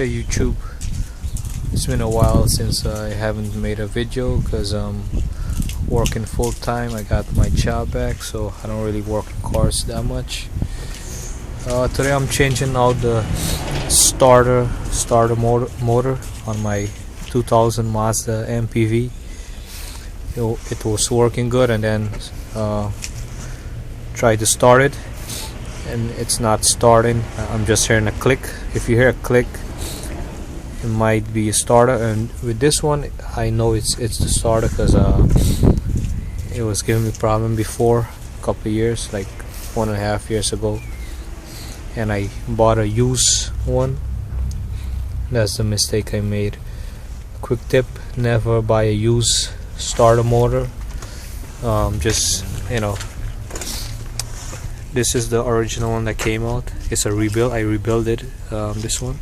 Hey YouTube, it's been a while since I haven't made a video because I'm working full time. I got my job back, so I don't really work in cars that much. Today I'm changing out the starter motor on my 2000 Mazda MPV. It was working good, and then tried to start it and it's not starting. I'm just hearing a click. If you hear a click, it might be a starter, and with this one I know it's the starter because it was giving me problem before a couple of years, like 1.5 years ago, and I bought a used one. That's the mistake I made. Quick tip: never buy a used starter motor. Just, this is the original one that came out. It's a rebuild. I rebuilt it, this one,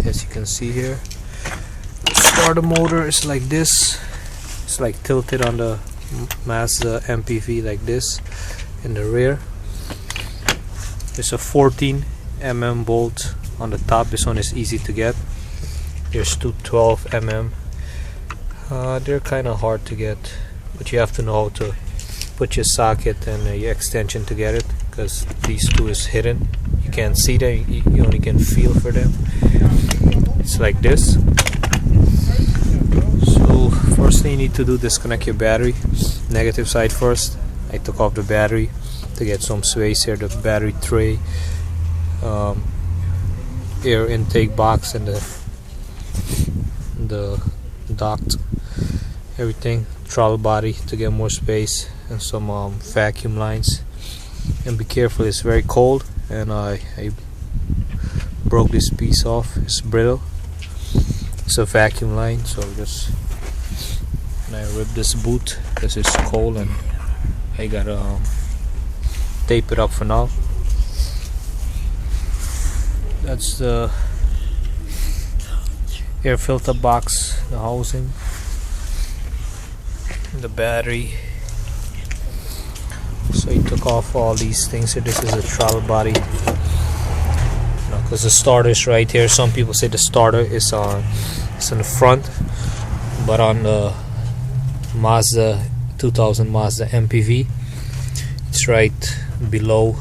as you can see here. Starter motor is like this. It's like tilted on the Mazda MPV like this in the rear. There's a 14 mm bolt on the top. This one is easy to get. There's two 12 mm. They're kind of hard to get, but you have to know how to put your socket and your extension to get it, because these two is hidden. You can't see them, you only can feel for them. It's like this. So first thing you need to do, disconnect your battery, negative side first. I took off the battery to get some space here, the battery tray, air intake box, and the duct, everything, throttle body to get more space, and some vacuum lines. And be careful, it's very cold, and I broke this piece off. It's brittle. It's a vacuum line, so and I ripped this boot because it's cold, and I gotta tape it up for now. That's the air filter box, the housing, the battery. So he took off all these things here. This is a throttle body, because the starter is right here. Some people say the starter is in the front, but on the Mazda 2000 Mazda MPV, it's right below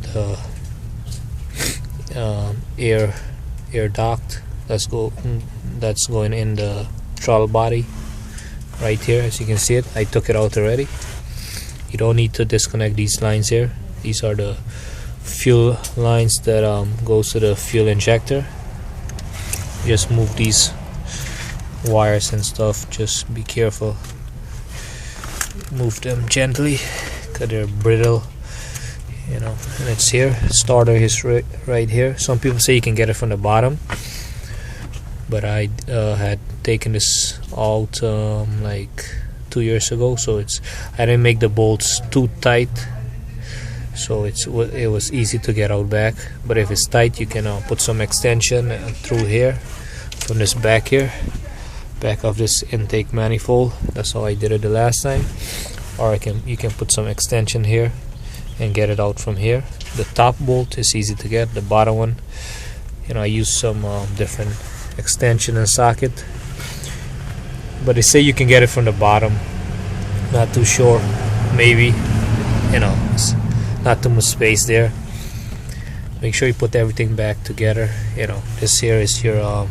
the air duct that's going in the throttle body right here. As you can see it, I took it out already. You don't need to disconnect these lines here. These are the fuel lines that goes to the fuel injector. Just move these wires and stuff. Just be careful. Move them gently because they're brittle. And it's here. Starter is right here. Some people say you can get it from the bottom, but I had taken this out like 2 years ago, so I didn't make the bolts too tight, so it was easy to get out back. But if it's tight, you can put some extension through here from this back here, back of this intake manifold. That's how I did it the last time. Or you can put some extension here and get it out from here. The top bolt is easy to get. The bottom one, I use some different extension and socket, but they say you can get it from the bottom. Not too sure. Maybe, it's not too much space there. Make sure you put everything back together. This here is your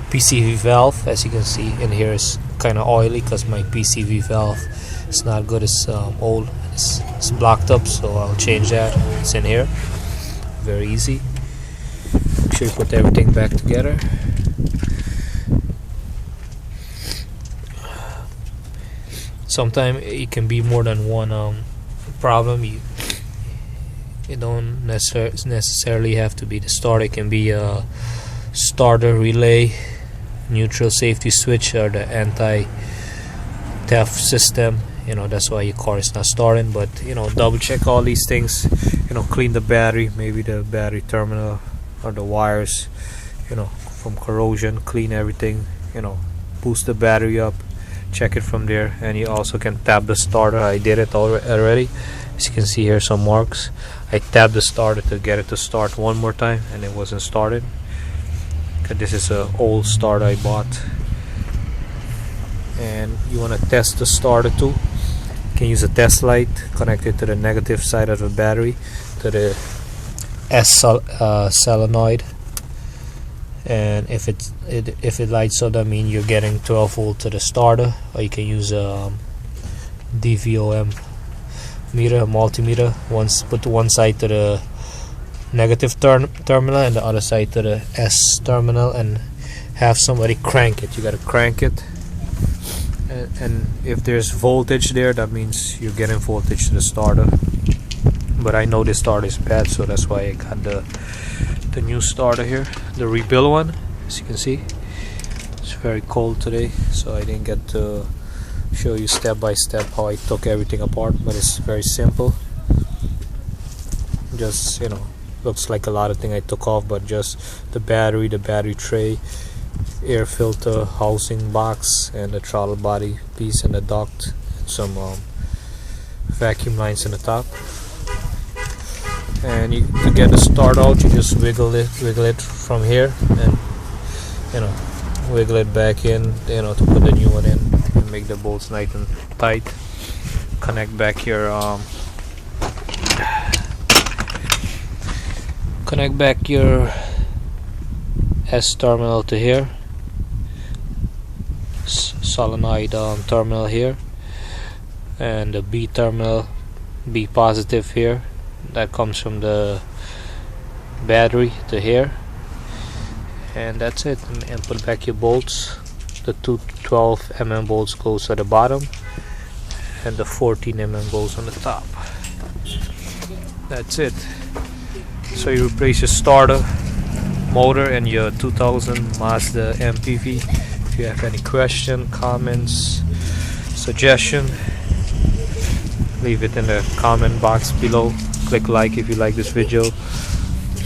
PCV valve. As you can see, in here is kind of oily because my PCV valve is not good. It's old. It's blocked up, so I'll change that. It's in here. Very easy. Make sure you put everything back together. Sometimes it can be more than one problem. You don't necessarily have to be the starter. It can be a starter relay, neutral safety switch, or the anti-theft system. That's why your car is not starting. But double check all these things. Clean the battery, maybe the battery terminal or the wires, from corrosion. Clean everything. Boost the battery up. Check it from there, and you also can tap the starter. I did it already. As you can see here, some marks. I tapped the starter to get it to start one more time, and it wasn't started. Cause this is an old starter I bought. And you want to test the starter too. You can use a test light, connect it to the negative side of the battery, to the solenoid, and if it lights up, that means you're getting 12 volt to the starter. Or you can use a DVOM meter, a multimeter. Put one side to the negative terminal and the other side to the S terminal, and have somebody crank it. You gotta crank it, and if there's voltage there, that means you're getting voltage to the starter. But I know this starter is bad, so that's why I got the new starter here, the rebuild one. As you can see, it's very cold today, so I didn't get to show you step by step how I took everything apart, but it's very simple. Just, you know, looks like a lot of things I took off, but just the battery tray, air filter housing box, and the throttle body piece, and the duct, and some vacuum lines in the top. And to get the start out, you just wiggle it from here, and you know, wiggle it back in, you know, to put the new one in, and make the bolts nice and tight. Connect back your S terminal to here, solenoid terminal here, and the B terminal, B positive here, that comes from the battery to here. And that's it. And put back your bolts. The two 12mm bolts goes at the bottom, and the 14mm goes on the top. That's it. So you replace your starter, motor, and your 2000 Mazda MPV. If you have any question, comments, suggestion, leave it in the comment box below. Click like if you like this video.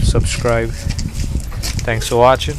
Subscribe. Thanks for watching.